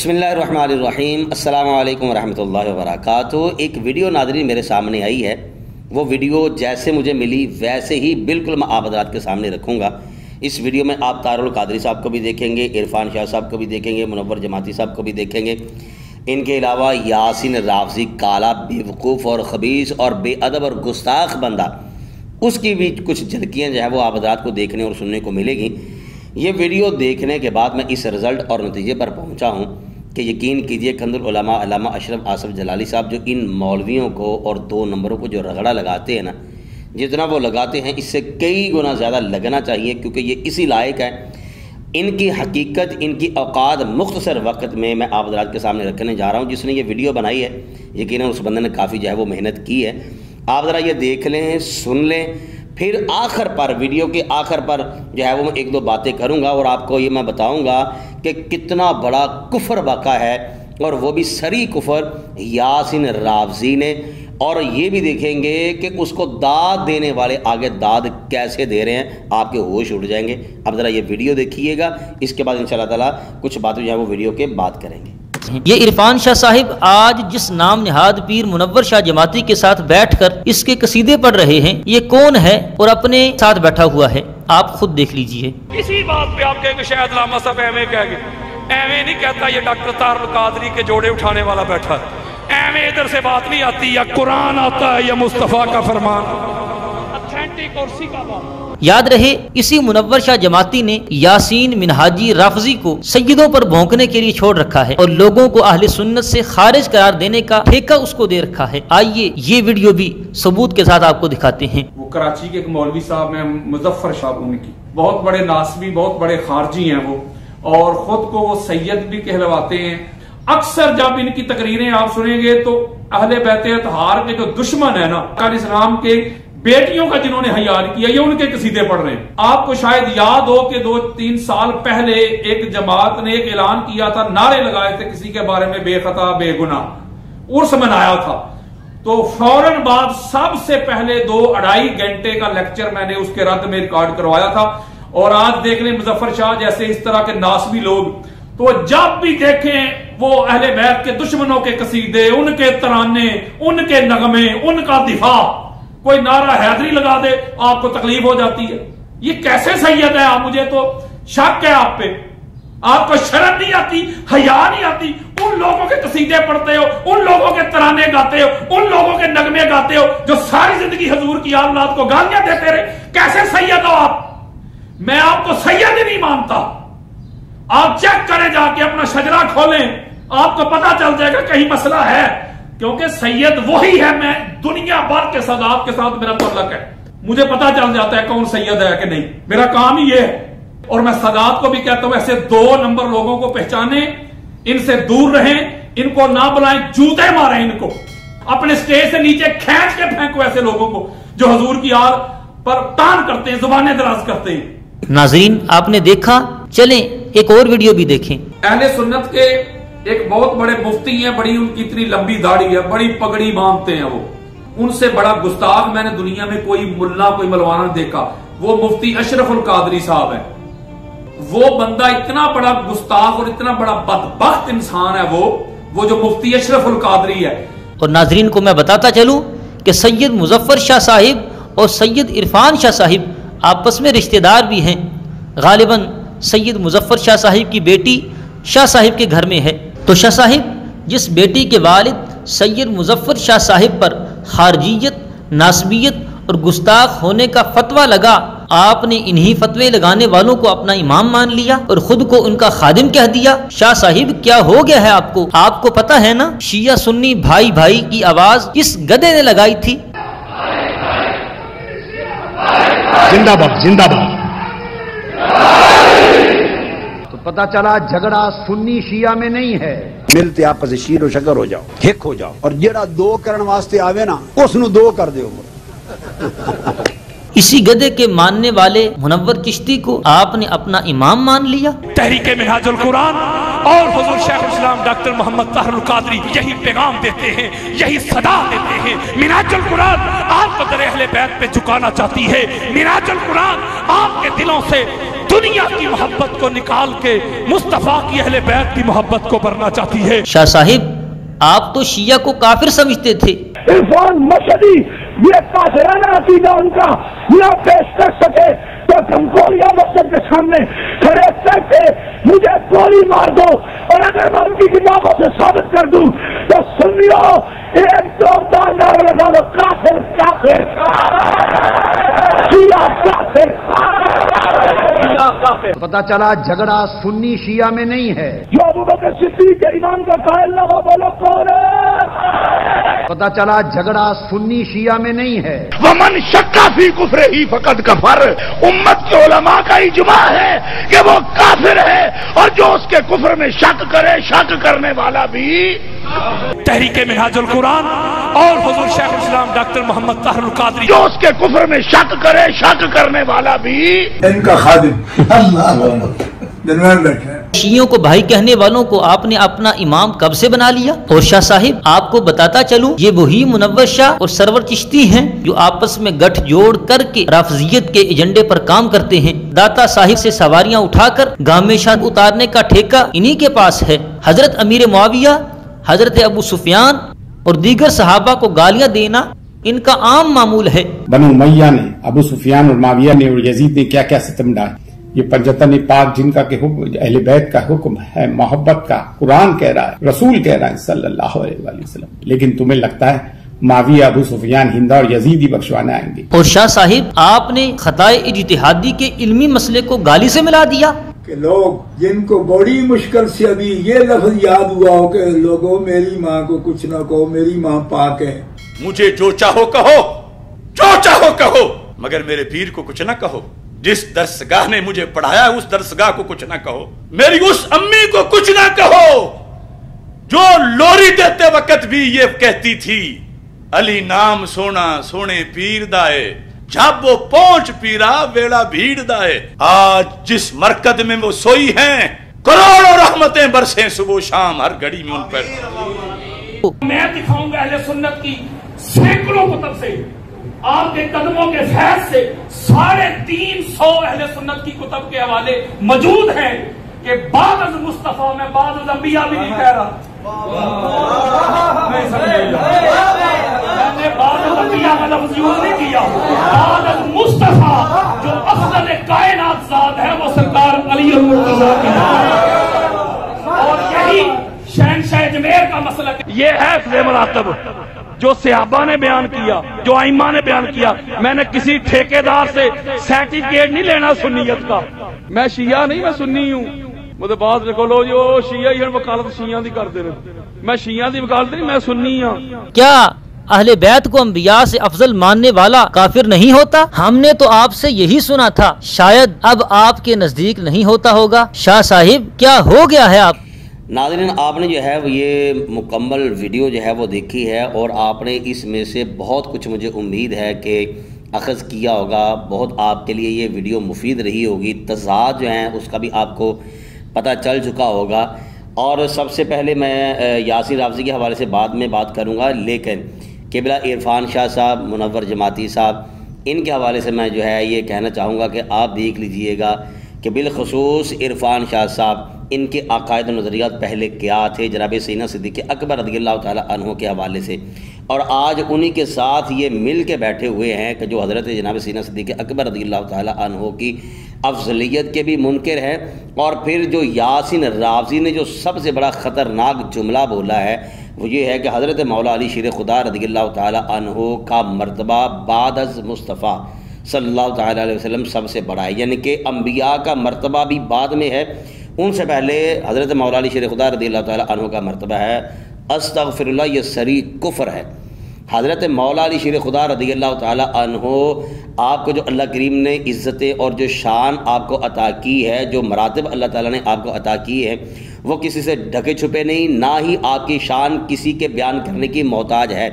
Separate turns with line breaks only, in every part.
बिस्मिल्लाहिर्रहमानिर्रहीम। अस्सलाम वालेकुम वरहमतुल्लाहि वबरकातुहू। एक वीडियो नाज़रीन मेरे सामने आई है। वो वीडियो जैसे मुझे मिली वैसे ही बिल्कुल मैं आप हज़रात के सामने रखूँगा। इस वीडियो में आप तारुल कादरी साहब को भी देखेंगे, इरफान शाह साहब को भी देखेंगे, मुनव्वर जमाती साहब को भी देखेंगे। इनके अलावा यासीन राफजी काला बेवकूफ़ और ख़बीस और बेअदब और गुस्ताख बंदा, उसकी भी कुछ झलकियाँ जो है वो आप हज़रात को देखने और सुनने को मिलेगी। ये वीडियो देखने के बाद मैं इस रिज़ल्ट और नतीजे पर पहुंचा हूं कि यकीन कीजिए कंदुल उलमा अल्लामा अशरफ आसफ जलाली साहब जो इन मौलवियों को और 2 नंबरों को जो रगड़ा लगाते हैं ना, जितना वो लगाते हैं इससे कई गुना ज़्यादा लगना चाहिए, क्योंकि ये इसी लायक है। इनकी हकीकत, इनकी औकात मुख्तसर वक्त में मैं आप हज़रात के सामने रखने जा रहा हूँ। जिसने ये वीडियो बनाई है यकीनन उस बंदे ने काफ़ी जो है वो मेहनत की है। आप ज़रा ये देख लें, सुन लें, फिर आखिर पर, वीडियो के आखिर पर जो है वो मैं 1-2 बातें करूंगा और आपको ये मैं बताऊंगा कि कितना बड़ा कुफर वाक़ा है, और वो भी सरी कुफर यासीन राफजी ने। और ये भी देखेंगे कि उसको दाद देने वाले आगे दाद कैसे दे रहे हैं, आपके होश उड़ जाएंगे। अब ज़रा ये वीडियो देखिएगा, इसके बाद इंशाअल्लाह ताला कुछ बातें जो है वो वीडियो के बाद करेंगे।
ये इरफान शाह साहिब आज जिस नाम निहाद पीर मुनव्वर शाह जमाती के साथ बैठकर इसके कसीदे पढ़ रहे हैं, ये कौन है और अपने साथ बैठा हुआ है, आप खुद देख लीजिए।
इसी बात पे आप कहेंगे शायद लामा साहब एवं कह गए, एवं नहीं कहता, ये डॉक्टर तारुल कादरी के जोड़े उठाने वाला बैठा है। एवं इधर से बात नहीं आती, या कुरान आता है या मुस्तफा का फरमान, ऑथेंटिक और सीधा बात।
याद रहे, इसी मुनव्वर शाह जमाती ने यासीन मिनहाजी राफजी को सैयदों पर भौंकने के लिए छोड़ रखा है और लोगों को अहले सुन्नत से खारिज करार देने का ठेका उसको दे रखा है। आइए ये वीडियो भी सबूत के साथ आपको दिखाते हैं।
वो कराची के एक मौलवी साहब हैं, मुजफ्फर शाह, उनकी बहुत बड़े नासबी, बहुत बड़े खारजी हैं वो, और खुद को वो सैयद भी कहलवाते हैं। अक्सर जब इनकी तकरीरें आप सुनेंगे तो अहले बैत अतहार के जो दुश्मन है ना, इस्लाम के बेटियों का जिन्होंने हयार किया, ये उनके कसीदे पढ़ रहे हैं। आपको शायद याद हो कि 2-3 साल पहले एक जमात ने एक ऐलान किया था, नारे लगाए थे किसी के बारे में, बेखता बेगुनाह, उर्स मनाया था। तो फौरन बाद सबसे पहले 2-2.5 घंटे का लेक्चर मैंने उसके रद्द में रिकॉर्ड करवाया था। और आज देख लें मुजफ्फर शाह जैसे इस तरह के नासबी लोग, तो जब भी देखें वो अहले बैत के दुश्मनों के कसीदे, उनके तराने, उनके नगमे, उनका दिफा, कोई नारा हैदरी लगा दे आपको तकलीफ हो जाती है। ये कैसे सैयद है? आप, मुझे तो शक है आप पे। आपको शर्म नहीं आती, हया नहीं आती? उन लोगों के कसीदे पढ़ते हो, उन लोगों के तराने गाते हो, उन लोगों के नगमे गाते हो जो सारी जिंदगी हजूर की औलाद को गालियां देते रहे। कैसे सैयद हो आप? मैं आपको सैयद ही नहीं मानता। आप चेक करें, जाके अपना शजरा खोलें, आपको पता चल जाएगा कहीं मसला है। क्योंकि सैयद वही है, मैं दुनिया भर के सदात के साथ मेरा तल्लक है, मुझे पता चल जाता है कौन सैयद है कि नहीं। मेरा काम ही ये है। और मैं सदात को भी कहता हूं, ऐसे 2 नंबर लोगों को पहचाने, इनसे दूर रहें, इनको ना बुलाएं, जूते मारें, इनको अपने स्टेज से नीचे खींच के फेंको ऐसे लोगों को जो हजूर की आल पर तान करते हैं, जुबानें दराज करते हैं।
नाज़रीन आपने देखा, चलें एक और वीडियो भी देखें।
अहले सुन्नत के एक बहुत बड़े मुफ्ती हैं, बड़ी उनकी इतनी लंबी दाढ़ी है, बड़ी पगड़ी बांधते हैं वो। उनसे बड़ा गुस्ताख मैंने दुनिया में कोई मुल्ला, कोई मलवाना देखा। वो मुफ्ती अशरफुल कादरी साहब है। वो बंदा इतना बड़ा गुस्ताख और इतना बड़ा बदबख्त इंसान है वो जो मुफ्ती अशरफुल कादरी है।
और नाजरीन को मैं बताता चलूं कि सैयद मुजफ्फर शाह साहिब और सैयद इरफान शाह साहिब आपस में रिश्तेदार भी हैं। गालिबन सैयद मुजफ्फर शाह साहिब की बेटी शाह साहिब के घर में है। तो शाह साहिब जिस बेटी के वालिद सैयद मुजफ्फर शाह साहिब पर खारजियत, नासबियत और गुस्ताख होने का फतवा लगा, आपने इन्हीं फतवे लगाने वालों को अपना इमाम मान लिया और खुद को उनका खादिम कह दिया। शाह साहिब क्या हो गया है आपको? आपको पता है ना, शिया सुन्नी भाई भाई की आवाज किस गधे ने लगाई थी?
जिंदाबाद जिंदाबाद। तो पता चला झगड़ा सुन्नी शिया में नहीं है, मिलते आपस में शीरो शकर हो जाओ, हिक हो जाओ, और जेड़ा 2 करने वास्ते आवे ना उसनु 2 कर दो।
इसी गधे के मानने वाले मुनव्वर चिश्ती को आपने अपना इमाम मान लिया।
तहरीके मिनहाजुल कुरान और हुजूर शेख इस्लाम डॉक्टर मोहम्मद तारुल कादरी यही पैगाम देते हैं, यही सदा देते हैं। मिनहाजुल कुरान आपको दर अहले बैत पे झुकाना चाहती है। मिनहाजुल कुरान आपके दिलों से दुनिया की मोहब्बत को निकाल के मुस्तफा की अहले बैत की मोहब्बत को भरना चाहती है।
शाह साहिब, आप तो शिया को काफिर समझते थे।
इरफान मशदी ये काफिराना अकीदा उनका न पेश कर सके तो कंकोलिया मस्जिद के सामने खड़े करके मुझे गोली मार दो, और अगर मैं उनकी किताबों से साबित कर दूं तो सुनियो एक जोरदार नारा लगा दो, काफिर काफिर शिया काफिर।
पता चला झगड़ा सुन्नी शिया में नहीं है।
जो अबू बकर सिद्दीक के ईमान का कायल न हो, बोलो कौन है?
पता चला झगड़ा सुन्नी शिया में नहीं है।
वमन शक्का फी कुफ्र ही फकद कफर, उम्मत के उलमा का इजमा है कि वो काफिर है, और जो उसके कुफ्र में शक करे, शक करने वाला भी
तहरीके मिनहाजुल कुरान और हुजूर शेख इस्लाम डॉक्टर मोहम्मद ताहिरुल कादरी,
जो उसके कुफ्र में शक करे, शक करने वाला भी
इनका खादिम दरमियान बैठा है।
शियों को भाई कहने वालों को आपने अपना इमाम कब से बना लिया? और शाह साहिब, आपको बताता चलूं, ये वही मुनव्वर शाह और सरवर चिश्ती हैं जो आपस में गठ जोड़ करके राफजियत के एजेंडे पर काम करते हैं। दाता साहिब से सवारियां उठाकर गामे शाह उतारने का ठेका इन्हीं के पास है। हजरत अमीर मुआविया, हजरत अबू सुफियान और दीगर सहाबा को गालियां देना इनका आम मामूल है।
बनु उमय्या ने, अबू सुफियान और माविया ने और यजीद ने क्या क्या सितम डाले। ये पंजतन पाक जिनका के हुक्म अहले बैत का हुक्म है, मोहब्बत का, कुरान कह रहा है, रसूल कह रहा है सल्लल्लाहु अलैहि वसल्लम, लेकिन तुम्हें लगता है माविया, अबू सुफियान, हिंदा और यजीद ही बख्शवाने आएंगे।
और शाह साहिब, आपने खताए इज्तिहादी के इल्मी मसले को गाली से मिला दिया
कि लोग जिनको बड़ी मुश्किल से अभी ये लफ्ज याद हुआ हो कि लोगों मेरी माँ को कुछ ना कहो, मेरी माँ पाक है।
मुझे जो चाहो कहो, जो चाहो कहो, मगर मेरे पीर को कुछ ना कहो। जिस दरसगाह ने मुझे पढ़ाया उस दरसगाह को कुछ ना कहो। मेरी उस अम्मी को कुछ ना कहो जो लोरी देते वक्त भी ये कहती थी, अली नाम सोना सोने पीर दाए, जब वो पहुंच पीरा वेड़ा भीड़ दाए। आज जिस मरकद में वो सोई हैं, करोड़ों रहमतें बरसें सुबह शाम हर घड़ी में उन पर।
मैं दिखाऊंगा अहले सुन्नत की सैकड़ों कुतब से, आपके कदमों के फैज से 350 अहले सुन्नत की कुतब के हवाले मौजूद हैं कि बाद अज़ मुस्तफा में बाद अज़ अंबिया भी नहीं कह रहा। मैंने बाद अज़ अंबिया का लफ्ज़ यूज नहीं किया। बाद अज़ मुस्तफा जो अफज़ल कायनात ज़ात है वो सरकार अली और मुर्तज़ा की है। और यही शहंशाह अजमेर का मसला ये है फ़ज़्ल मरातब जो सहाबा ने बयान किया, जो आइमा ने बयान किया। मैंने किसी ठेकेदार से सर्टिफिकेट नहीं लेना सुन्नियत का। मैं शिया नहीं, मैं सुन्नी हूँ। मुझे बात देखो लो जो शिया ही वकालत शिया दी करते रहे। मैं शिया दी वकालत नहीं, मैं सुन्नी हाँ।
क्या अहले बैत को अंबिया से अफजल मानने वाला काफिर नहीं होता? हमने तो आपसे यही सुना था, शायद अब आपके नजदीक नहीं होता होगा। शाह साहिब, क्या हो गया है आप?
नाज़रीन, आपने जो है ये मुकम्मल वीडियो जो है वो देखी है, और आपने इसमें से बहुत कुछ, मुझे उम्मीद है कि अख़ज़ किया होगा। बहुत आपके लिए ये वीडियो मुफीद रही होगी। तज़ाद जो हैं उसका भी आपको पता चल चुका होगा। और सबसे पहले मैं यासिर राफ़ज़ी के हवाले से बाद में बात करूँगा, लेकिन क़िबला इरफान शाह साहब, मुनव्वर जमाती साहब, इनके हवाले से मैं जो है ये कहना चाहूँगा कि आप देख लीजिएगा कि बिलखुसूस इरफान शाह साहब, इनके अकायद और नज़रियात पहले क्या थे जनाब सीना सिद्दीक़ अकबर रज़ियल्लाहु ताला अन्हु के हवाले से, और आज उन्हीं के साथ ये मिल के बैठे हुए हैं कि जो हज़रत जनाब सीना सिद्दीक़ अकबर रज़ियल्लाहु ताला अन्हु की अफजलियत के भी मुनकिर हैं। और फिर जो यासिन राफ़ज़ी ने जो सबसे बड़ा ख़तरनाक जुमला बोला है वो ये है कि हज़रत मौला अली शेर खुदा रज़ियल्लाहु ताला अन्हु का मर्तबा बाद अज़ मुस्तफ़ा सल्लल्लाहु ताला अलैहि वसल्लम सबसे बड़ा है, यानी कि अंबिया का मर्तबा भी बाद में है, उनसे पहले हज़रत मौला अली शेर खुदा रज़ियल्लाहु ताला अन्हु का मर्तबा है अस्तग़फिरुल्लाह, ये सरी कुफ्र है। हज़रत मौला अली शेर खुदा रज़ियल्लाहु ताला अन्हु, आपको जो अल्लाह करीम ने इज़्ज़तें और जो शान आपको अता की है, जो मरातब अल्लाह ताला ने आपको अता की है, वो किसी से ढके छुपे नहीं, ना ही आपकी शान किसी के बयान करने की मोहताज है।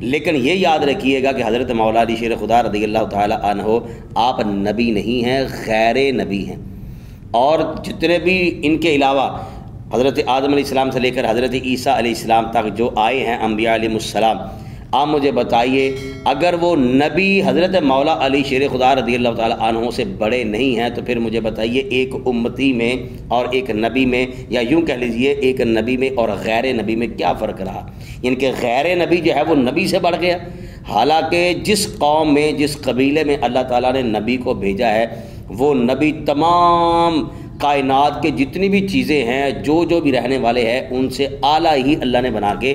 लेकिन ये याद रखिएगा कि हज़रत मौला अली शेर खुदा रज़ियल्लाहु ताला अन्हु आप नबी नहीं हैं, गैर नबी हैं। और जितने भी इनके अलावा हज़रत आदम अलैहिस्सलाम से लेकर हज़रत ईसा अलैहिस्सलाम तक जो आए हैं अंबिया अलैहिमुस्सलाम, آپ مجھے بتائیے اگر وہ نبی حضرت مولا علی شیر خدا رضی اللہ تعالیٰ عنہ سے بڑے نہیں ہیں تو پھر مجھے بتائیے ایک امتی میں اور ایک نبی میں، یا یوں کہہ لیجئے ایک نبی میں اور غیر نبی میں کیا فرق رہا؟ یعنی کہ غیر نبی جو ہے وہ نبی سے بڑھ گیا، حالانکہ جس قوم میں جس قبیلے میں اللہ تعالیٰ نے نبی کو بھیجا ہے وہ نبی تمام کائنات کے جتنی بھی چیزیں ہیں جو بھی رہنے والے ہیں ان سے اعلیٰ ہی اللہ نے بنا کے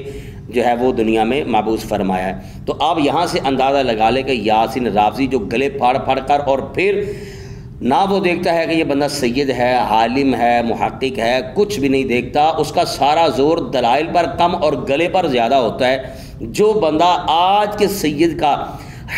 جو ہے وہ دنیا میں مبعوث فرمایا ہے۔ تو آپ یہاں سے اندازہ لگا لیں کہ یاسین رافضی جو گلے پھاڑ پھاڑ کر اور پھر نہ وہ دیکھتا ہے کہ یہ بندہ سید ہے، عالم ہے، محقق ہے، کچھ بھی نہیں دیکھتا، اس کا سارا زور دلائل پر کم اور گلے پر زیادہ ہوتا ہے۔ جو بندہ آج کے سید کا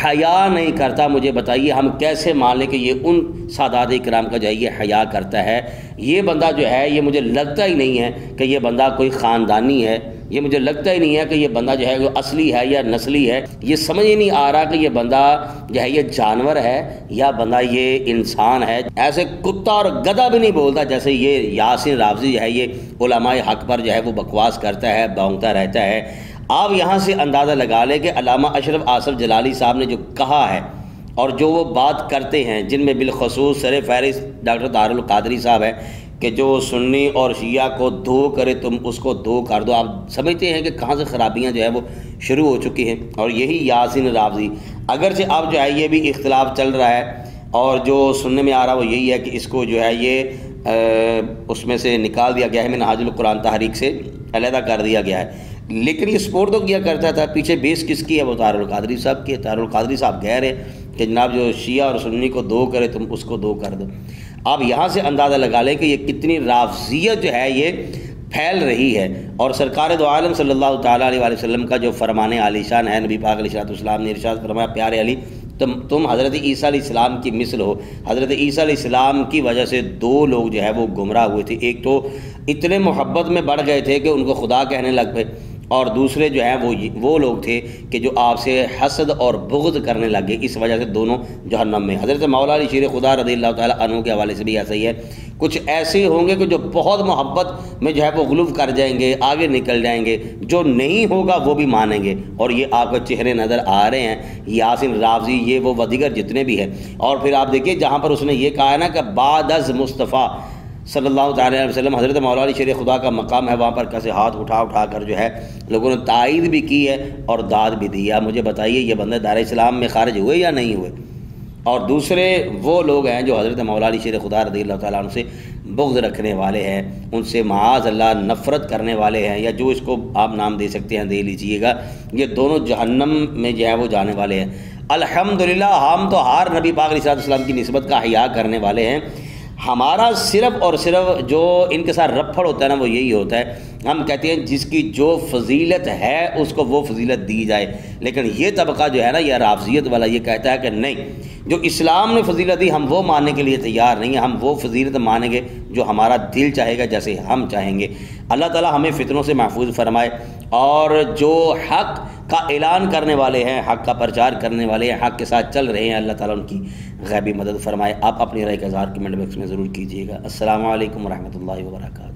حیا نہیں کرتا، مجھے بتائیے ہم کیسے مان لیں کہ یہ ان سادات کرام کا جو ہے یہ حیا کرتا ہے؟ یہ بندہ جو ہے یہ مجھے لگتا ہی نہیں ہے کہ یہ بندہ کوئی خاندانی ہے، یہ مجھے لگتا ہی نہیں ہے کہ یہ بندہ جو ہے وہ اصلی ہے یا نسلی ہے، یہ سمجھ ہی نہیں آ رہا کہ یہ بندہ جو ہے یہ جانور ہے یا بندہ یہ انسان ہے۔ ایسے کتا اور گدھا بھی نہیں بولتا جیسے یہ یاسین رافضی جو ہے یہ علماء حق پر جو ہے وہ بکواس کرتا ہے، بونگتا رہتا ہے۔ آپ یہاں سے اندازہ لگا لیں کہ علامہ اشرف آصف جلالی صاحب نے جو کہا ہے اور جو وہ بات کرتے ہیں، جن میں بالخصوص سر فہرست ڈاکٹر طاہر القادری صاحب ہے کہ جو سنی اور شیعہ کو دو کرے تم اس کو دو کر دو، آپ سمجھتے ہیں کہ کہاں سے خرابیاں جو ہے وہ شروع ہو چکی ہیں۔ اور یہی یاسین رافضی، اگرچہ اب جو ہے یہ بھی اختلاف چل رہا ہے اور جو سننے میں آ رہا وہ یہی ہے کہ اس کو جو ہے یہ اس میں سے نکال دیا گیا ہے، منہاج القرآن تحریک سے علیحدہ کر دیا گیا ہے، لیکن یہ سپورٹ تو کیا کرتا تھا۔ پیچھے بیس کس کی ہے؟ وہ طاہر القادری صاحب کی ہے۔ طاہر القادری صاحب کہہ رہے کہ جناب جو شیعہ اور سنی کو دو کرے تم اس کو دو کر دو۔ آپ یہاں سے اندازہ لگا لیں کہ یہ کتنی رافضیت جو ہے یہ پھیل رہی ہے۔ اور سرکار دو عالم صلی اللہ تعالیٰ علیہ وسلم کا جو فرمان عالی شان ہے، نبی پاک علیہ السلام نے ارشاد فرمایا، پیارے علی تم حضرت عیسیٰ علیہ السلام کی مثل ہو۔ حضرت عیسیٰ علیہ السلام کی وجہ سے دو لوگ جو ہے وہ گمراہ ہوئے تھے، ایک تو اتنے محبت میں بڑھ گئے تھے کہ ان کو خدا کہنے لگ پئے، اور دوسرے جو ہیں وہ لوگ تھے کہ جو آپ سے حسد اور بغض کرنے لگے، اس وجہ سے دونوں جہنم میں۔ حضرت مولا علی شیر خدا رضی اللہ تعالیٰ عنہ کے حوالے سے بھی ایسا ہی ہے، کچھ ایسے ہوں گے کہ جو بہت محبت میں جو ہے وہ غلو کر جائیں گے، آگے نکل جائیں گے، جو نہیں ہوگا وہ بھی مانیں گے، اور یہ آپ کو چہرے نظر آ رہے ہیں، یاسین رافضی یہ وہ دیگر جتنے بھی ہیں۔ اور پھر آپ دیکھیے جہاں پر اس نے یہ کہا ہے نا کہ بعد از مصطفیٰ صلی اللہ تعالیٰ علیہ وسلم حضرت مولا علی شیر خدا کا مقام ہے، وہاں پر کیسے ہاتھ اٹھا کر جو ہے لوگوں نے تائید بھی کی ہے اور داد بھی دی ہے۔ مجھے بتائیے یہ بندے دار اسلام میں خارج ہوئے یا نہیں ہوئے؟ اور دوسرے وہ لوگ ہیں جو حضرت مولا علی شیر خدا رضی اللہ تعالیٰ عنہ سے بغض رکھنے والے ہیں، ان سے معاذ اللہ نفرت کرنے والے ہیں، یا جو اس کو آپ نام دے سکتے ہیں دے لیجئے گا، یہ دونوں جہنم میں جو ہے وہ جانے والے ہیں۔ الحمدللہ ہم تو ہر نبی پاک علیہ السلام کی نسبت کا حیا کرنے والے ہیں۔ ہمارا صرف اور صرف جو ان کے ساتھ رپھڑ ہوتا ہے نا وہ یہی ہوتا ہے، ہم کہتے ہیں جس کی جو فضیلت ہے اس کو وہ فضیلت دی جائے، لیکن یہ طبقہ جو ہے نا یہ رافضیت والا یہ کہتا ہے کہ نہیں، جو اسلام نے فضیلت دی ہم وہ ماننے کے لیے تیار نہیں ہیں، ہم وہ فضیلت مانیں گے جو ہمارا دل چاہے گا، جیسے ہم چاہیں گے۔ اللہ تعالی ہمیں فتنوں سے محفوظ فرمائے، اور جو حق کا اعلان کرنے والے ہیں، حق کا پرچار کرنے والے ہیں، حق کے ساتھ چل رہے ہیں، اللہ تعالیٰ ان کی غیبی مدد فرمائے۔ آپ اپنی رائے کا اظہار کمنٹ باکس میں ضرور کیجیے گا۔ السلام علیکم ورحمۃ اللہ وبرکاتہ۔